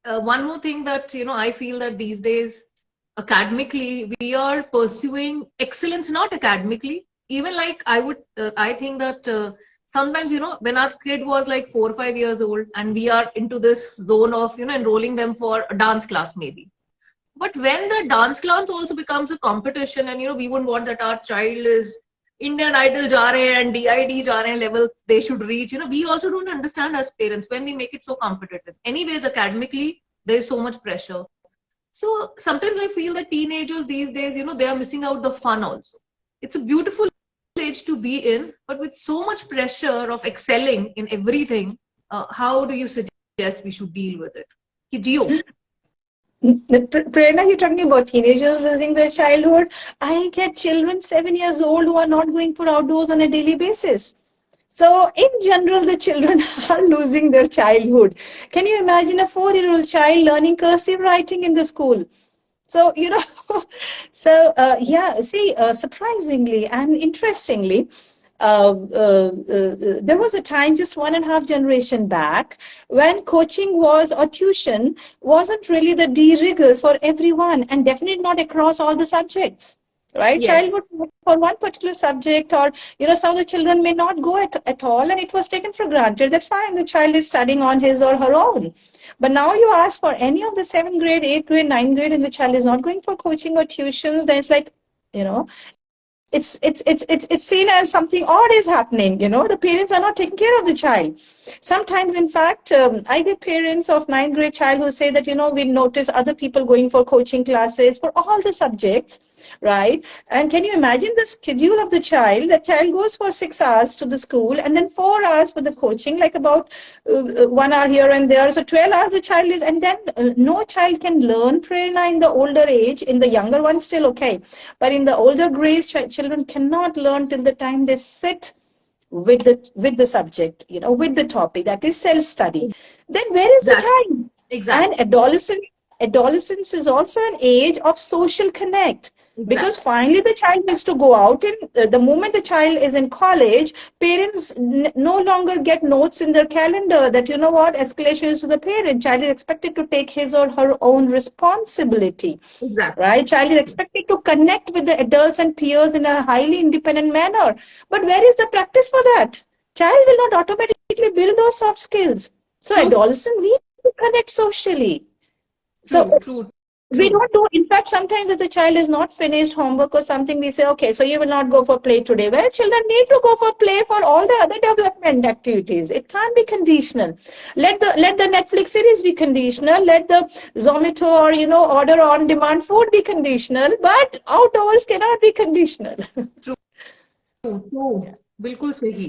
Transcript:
one more thing that, I feel that these days, academically, we are pursuing excellence, not academically. Even like I think that sometimes, when our kid was like 4 or 5 years old and we are into this zone of, enrolling them for a dance class maybe. But when the dance class also becomes a competition and, we wouldn't want that our child is Indian Idol ja rahe hain and DID ja rahe hain level they should reach, we also don't understand as parents when we make it so competitive. Anyways, academically, there is so much pressure. So sometimes I feel that teenagers these days, they are missing out the fun also. It's a beautiful age to be in, but with so much pressure of excelling in everything, how do you suggest we should deal with it? Gio. Prerna, you're talking about teenagers losing their childhood. I get children 7 years old who are not going for outdoors on a daily basis. So in general, the children are losing their childhood. Can you imagine a 4-year-old child learning cursive writing in the school? So, surprisingly and interestingly, there was a time just 1.5 generation back when coaching was or tuition wasn't really the de rigor for everyone, and definitely not across all the subjects. Right? Child would Yes. go for one particular subject, or some of the children may not go at all, and it was taken for granted that fine, the child is studying on his or her own. But now you ask for any of the 7th grade, 8th grade, 9th grade, and the child is not going for coaching or tuitions, then it's like, you know, it's seen as something odd is happening. The parents are not taking care of the child. Sometimes, in fact, I get parents of 9th grade child who say that, we notice other people going for coaching classes for all the subjects, right? And can you imagine the schedule of the child? The child goes for 6 hours to the school and then 4 hours for the coaching, like about 1 hour here and there. So 12 hours the child is, and then no child can learn Prerna in the older age. In the younger one, still okay. But in the older grades, children cannot learn till the time they sit with the subject, with the topic, that is self-study. Then where is the Exactly. time? And Exactly. adolescence is also an age of social connect, because Exactly. finally the child needs to go out. And the moment the child is in college, parents no longer get notes in their calendar that, what, escalation is to the parent. Child is expected to take his or her own responsibility. Exactly. Right? Child is expected to connect with the adults and peers in a highly independent manner. But where is the practice for that? Child will not automatically build those soft skills. So True. adolescent needs to connect socially. So True. True. we True. don't do, in fact, sometimes if the child is not finished homework or something, we say, okay, so you will not go for play today. Well, children need to go for play for all the other development activities. It can't be conditional. Let the Netflix series be conditional. Let the Zomato or, order on demand food be conditional, but outdoors cannot be conditional. True. True. Yeah. बिल्कुल सही.